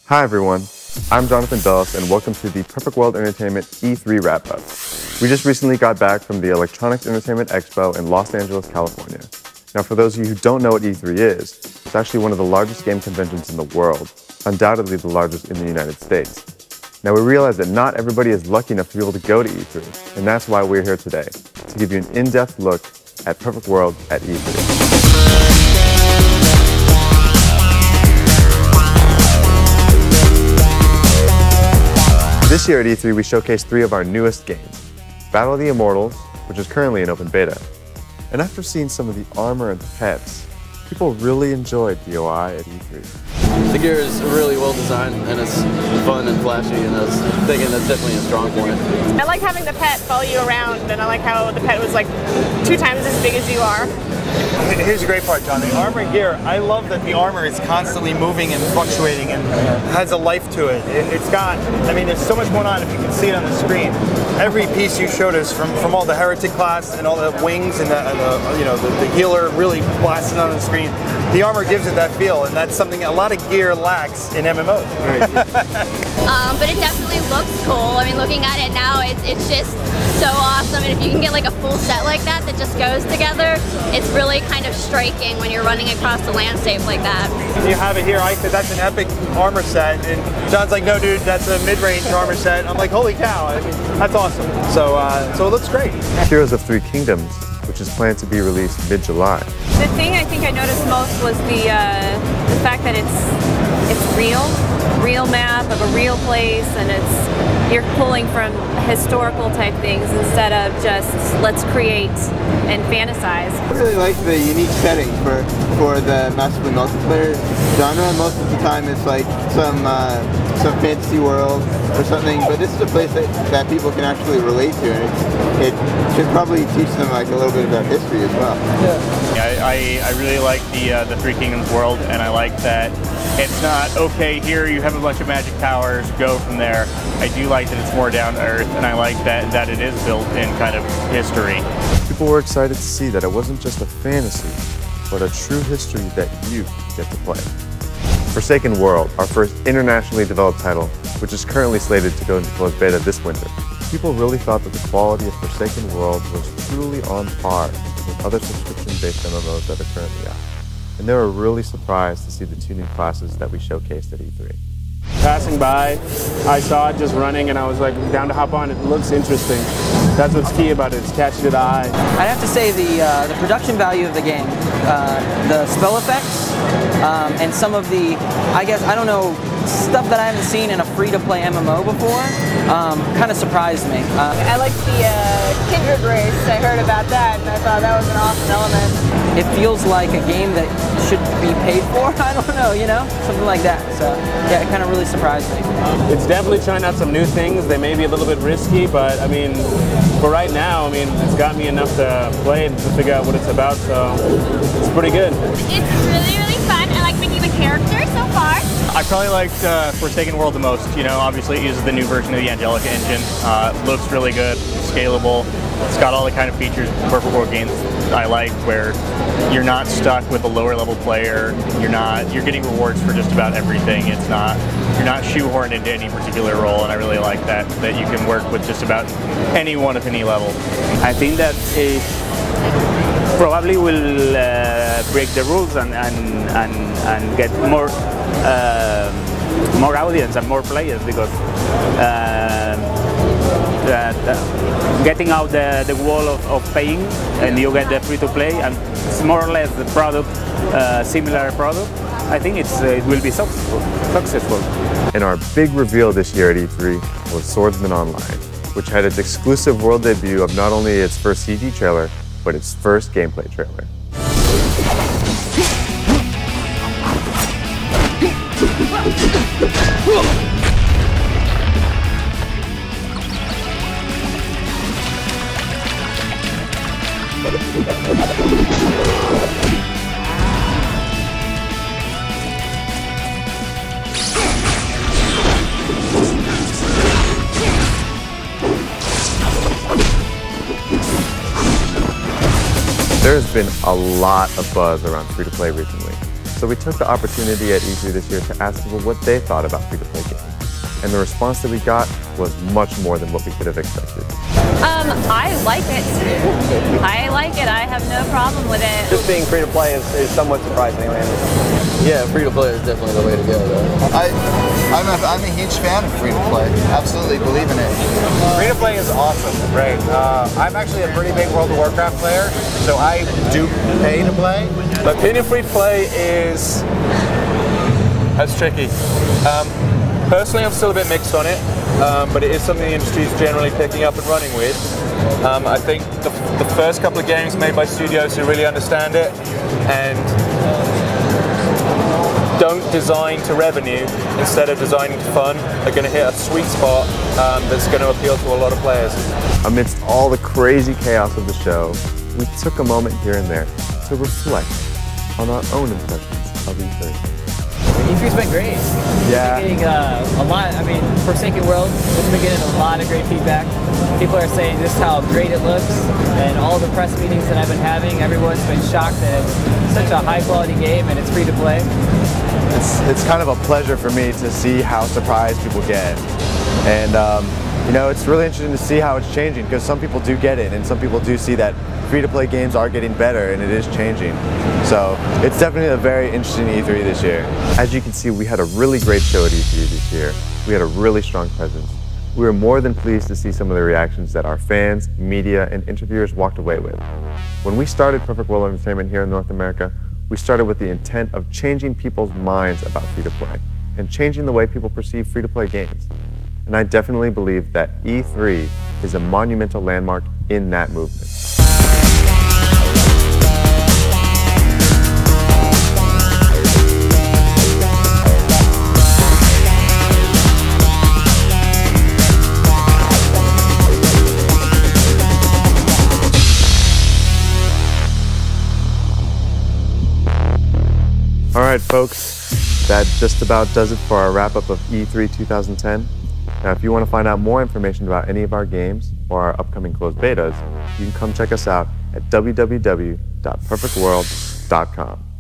Hi everyone, I'm Jonathan Dulles and welcome to the Perfect World Entertainment E3 wrap-up. We just recently got back from the Electronics Expo in Los Angeles, California. Now for those of you who don't know what E3 is, it's actually one of the largest game conventions in the world, undoubtedly the largest in the United States. Now we realize that not everybody is lucky enough to be able to go to E3, and that's why we're here today, to give you an in-depth look at Perfect World at E3. This year at E3, we showcased 3 of our newest games. Battle of the Immortals, which is currently in open beta. And after seeing some of the armor and pets, people really enjoyed DOI at E3. The gear is really well designed and it's fun and flashy, and I was thinking that's definitely a strong point. I like having the pet follow you around, and I like how the pet was like 2 times as big as you are. Here's the great part, John. The armor and gear, I love that the armor is constantly moving and fluctuating and has a life to it. It's got, I mean, there's so much going on if you can see it on the screen. Every piece you showed us, from all the Heretic class and all the wings and the healer really blasting on the screen, the armor gives it that feel, and that's something a lot of gear lacks in MMOs. But it definitely looks cool. I mean, looking at it now, it's just so awesome. And if you can get like a full set like that just goes together, it's really kind of striking when you're running across the landscape like that. You have it here. I said that's an epic armor set, and John's like, no, dude, that's a mid-range armor set. I'm like, holy cow! I mean, that's awesome. So it looks great. Heroes of Three Kingdoms, which is planned to be released mid-July. The thing I think I noticed most was the fact that it's real map of a real place, and you're pulling from historical type things instead of just let's create and fantasize. I really like the unique setting for the massively multiplayer genre. Most of the time it's like some fantasy world or something, but this is a place that people can actually relate to, and it should probably teach them like a little bit about history as well. Yeah, I really like the Three Kingdoms world, and I like that it's not, okay, here you have a bunch of magic powers, go from there. I do like that it's more down to earth, and I like that it is built in kind of history. People were excited to see that it wasn't just a fantasy, but a true history that you get to play. Forsaken World, our first internationally developed title, which is currently slated to go into closed beta this winter. People really thought that the quality of Forsaken World was truly on par with other subscription-based MMOs that are currently out. And they were really surprised to see the 2 new classes that we showcased at E3. Passing by, I saw it just running and I was like, down to hop on, it looks interesting. That's what's key about it, it's catching the eye. I'd have to say the production value of the game, the spell effects, and some of the, I don't know, stuff that I haven't seen in a free-to-play MMO before, kind of surprised me. I liked the Kindred race. I heard about that, and I thought that was an awesome element. It feels like a game that should be paid for. I don't know, something like that. So yeah, it kind of really surprised me. It's definitely trying out some new things. They may be a little bit risky, but I mean, for right now, I mean, it's got me enough to play and to figure out what it's about, so it's pretty good. It's really, really fun. I like making the characters so far. I probably liked Forsaken World the most. Obviously it uses the new version of the Angelica engine. Looks really good, scalable. It's got all the kind of features Perfect World games I like, where you're not stuck with a lower level player. You're getting rewards for just about everything. You're not shoehorned into any particular role, and I really like that you can work with just about anyone of any level. I think that it probably will break the rules and get more audience and more players, because getting out the wall of paying, and you get the free-to-play, and it's more or less the product, similar product. I think it will be successful. And our big reveal this year at E3 was Swordsman Online, which had its exclusive world debut of not only its first CG trailer, but its first gameplay trailer. There has been a lot of buzz around free-to-play recently, So we took the opportunity at E3 this year to ask people what they thought about free-to-play games. And the response that we got was much more than what we could have expected. I like it. I like it. I have no problem with it. Just being free to play is somewhat surprising. Yeah, free to play is definitely the way to go, though. I'm a huge fan of free to play. Absolutely believe in it. Free to play is awesome, right? I'm actually a pretty big World of Warcraft player, so I do pay to play. My opinion, free to play is tricky. Personally, I'm still a bit mixed on it, but it is something the industry is generally picking up and running with. I think the first couple of games made by studios who really understand it and don't design to revenue instead of designing to fun are going to hit a sweet spot that's going to appeal to a lot of players. Amidst all the crazy chaos of the show, we took a moment here and there to reflect on our own impressions of E3. E3's been great. Yeah. We've been getting a lot, Forsaken World, we've been getting a lot of great feedback. People are saying just how great it looks, and all the press meetings that I've been having, everyone's been shocked that it's such a high quality game and it's free to play. It's kind of a pleasure for me to see how surprised people get. And you know, it's really interesting to see how it's changing, because some people do get it and some people do see that free-to-play games are getting better and it is changing. So it's definitely a very interesting E3 this year. As you can see, we had a really great show at E3 this year. We had a really strong presence. We were more than pleased to see some of the reactions that our fans, media, and interviewers walked away with. When we started Perfect World Entertainment here in North America, we started with the intent of changing people's minds about free-to-play and changing the way people perceive free-to-play games. And I definitely believe that E3 is a monumental landmark in that movement. All right, folks, that just about does it for our wrap-up of E3 2010. Now, if you want to find out more information about any of our games or our upcoming closed betas, you can come check us out at www.perfectworld.com.